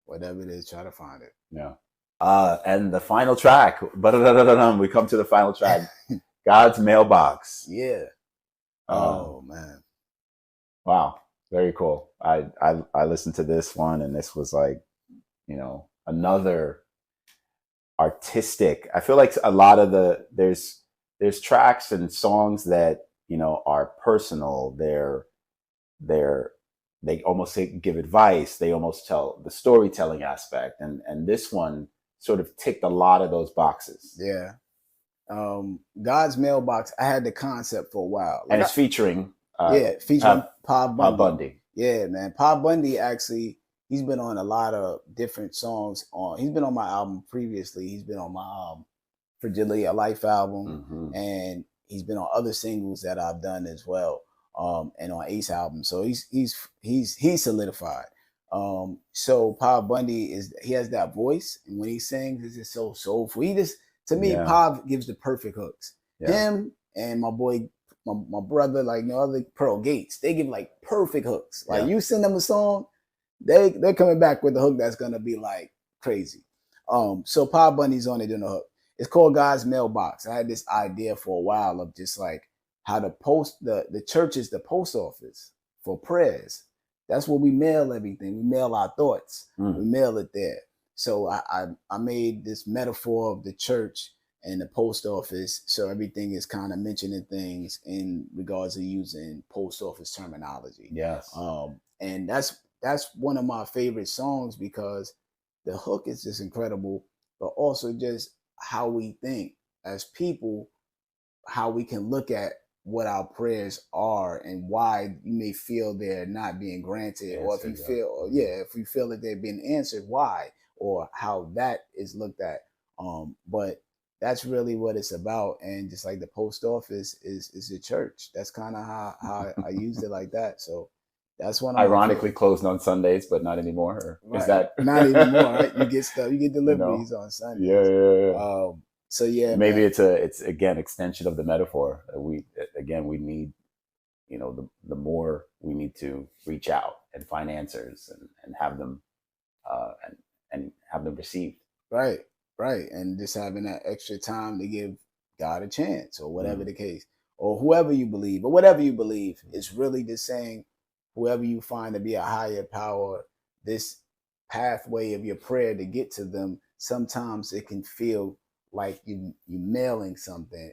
Whatever it is, try to find it. Yeah. And the final track, we come to the final track, God's Mailbox. Yeah. Oh man. Wow. Very cool. I listened to this one, and this was like, another artistic. I feel like a lot of there's tracks and songs that, are personal. They almost give advice. They almost tell the storytelling aspect. And this one sort of ticked a lot of those boxes. Yeah. God's Mailbox, I had the concept for a while. And it's featuring featuring Pa Bundy. Yeah, man. Pa Bundy, actually, he's been on a lot of different songs. He's been on my album previously. He's been on my Fragility of Life album, and he's been on other singles that I've done as well, and on Ace album. So he's solidified. So Pa Bundy he has that voice, and when he sings, it's just so soulful. To me, Pa gives the perfect hooks. Yeah. Him and my boy, my brother, like no other, Pearl Gates, they give like perfect hooks. Like you send them a song, they're coming back with a hook that's gonna be like crazy. So Pa Bundy's on it in the hook. It's called God's Mailbox. I had this idea for a while of just like how to post the church is the post office for prayers. That's where we mail everything. We mail our thoughts. We mail it there. So I made this metaphor of the church and the post office. So everything is kind of mentioning things in regards to using post office terminology. Yes. And that's one of my favorite songs because the hook is just incredible, but also just how we think as people, how we can look at what our prayers are and why you may feel they're not being granted, or if you feel, if we feel that they're being answered, why, or how that is looked at. But that's really what it's about. And just like the post office is the church. That's kind of how I used it like that. So that's one of ironically closed on Sundays, but not anymore. Or right. Is that not anymore? Right? You get stuff. You get deliveries on Sundays. Yeah. So yeah, maybe it's again extension of the metaphor. We need, the more we need to reach out and find answers and have them and have them received. Right. And just having that extra time to give God a chance, or whatever the case, or whoever you believe, or whatever you believe. It's really just saying, whoever you find to be a higher power, this pathway of your prayer to get to them, sometimes it can feel like you mailing something.